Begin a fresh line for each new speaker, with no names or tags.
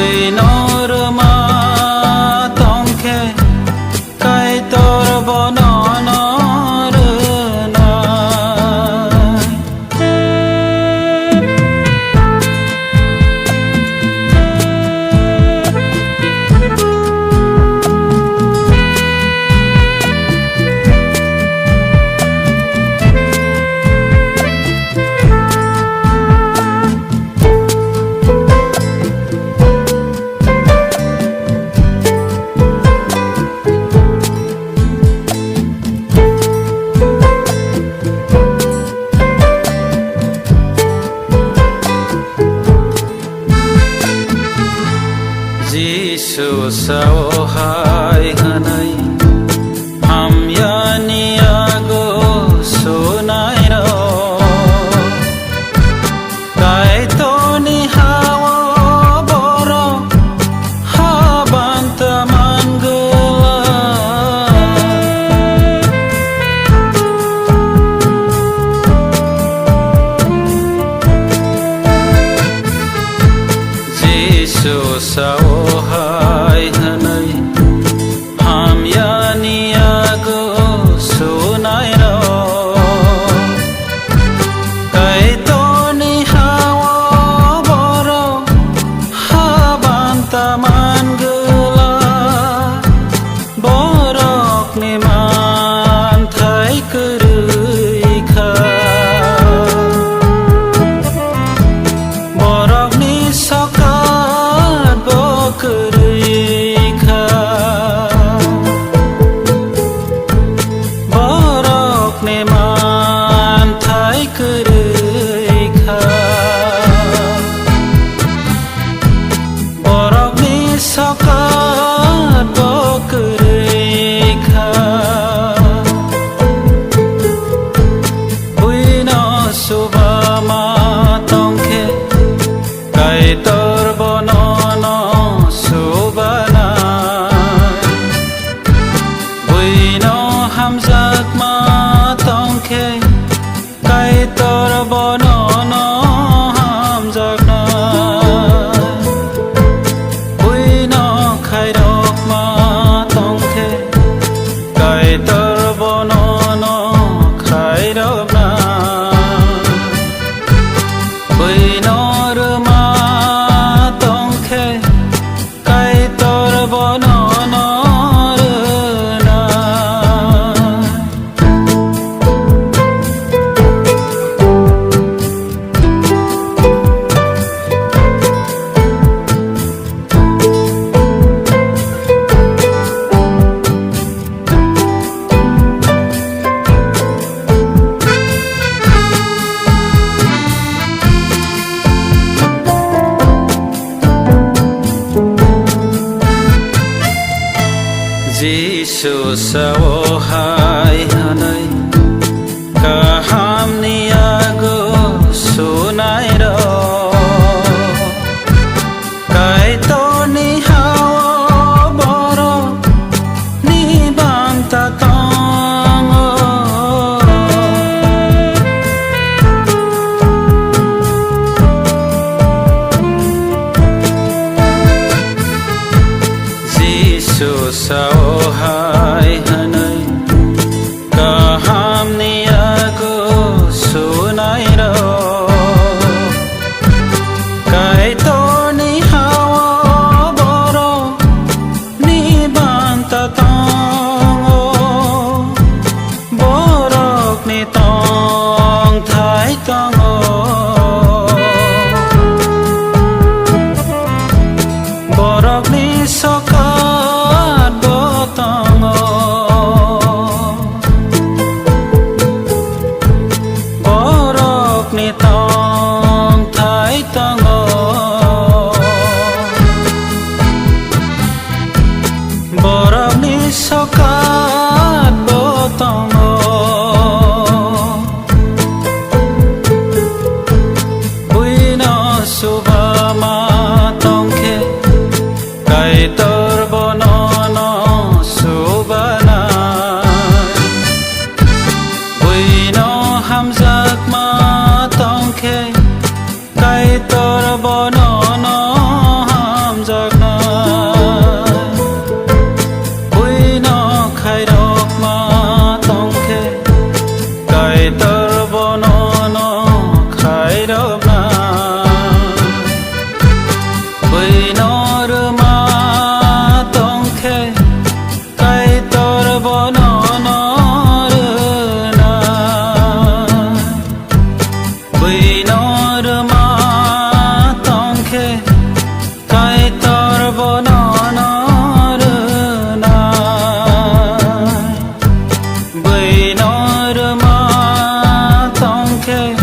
buinorma tongke kai tor bononor Jisu sawhai hanai hamyani ago sunai ro kai to ni hawo boro habanta mangala Jisu sawhai hanai hamyani ago sunai ro kai to ni hawo boro habanta mangala borok ni man thai kurui kha borok ni soka borok ne man thai kurui kha borok ni sokat bokurui kha buino subama tongke kai tor bonono subana buino hamzak ma tongke kai tor bonono hamzak na buino khai rok ma tongke kai tor bonono khai rok na buino rma tongke kai tor bonono Jisu sawhai hanai kaham ni ago sunai ro kai to ni hawo boro ni banta tongo Jisu sawhai hanai kaham ni ago sunai ro kai to ni hawo boro ni banta tongo borok ni tong thai tongo borok ni sokat botongo borok ni tong thai tongo borok ni sokat botongo buino subama tongke kai tor bonono subana buino hamzak ma tongke kai tor bonono hamzak আছে